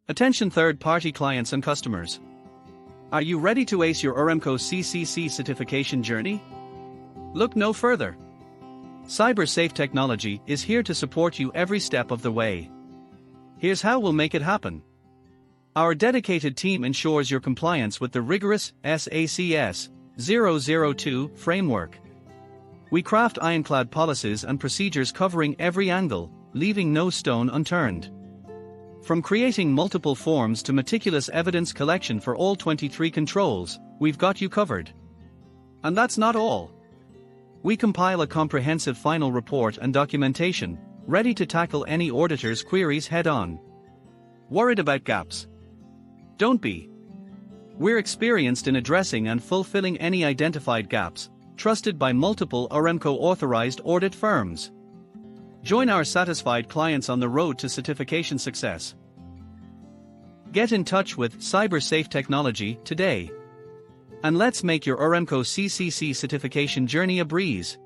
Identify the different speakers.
Speaker 1: Attention third-party clients and customers. Are you ready to ace your Aramco CCC certification journey? Look no further. CyberSafe Technology is here to support you every step of the way. Here's how we'll make it happen. Our dedicated team ensures your compliance with the rigorous SACS 002 framework. We craft ironclad policies and procedures covering every angle, leaving no stone unturned. From creating multiple forms to meticulous evidence collection for all 23 controls, we've got you covered. And that's not all. We compile a comprehensive final report and documentation, ready to tackle any auditor's queries head-on. Worried about gaps? Don't be. We're experienced in addressing and fulfilling any identified gaps, trusted by multiple Aramco-authorized audit firms. Join our satisfied clients on the road to certification success. Get in touch with CyberSafe Technology today. And let's make your Aramco CCC certification journey a breeze.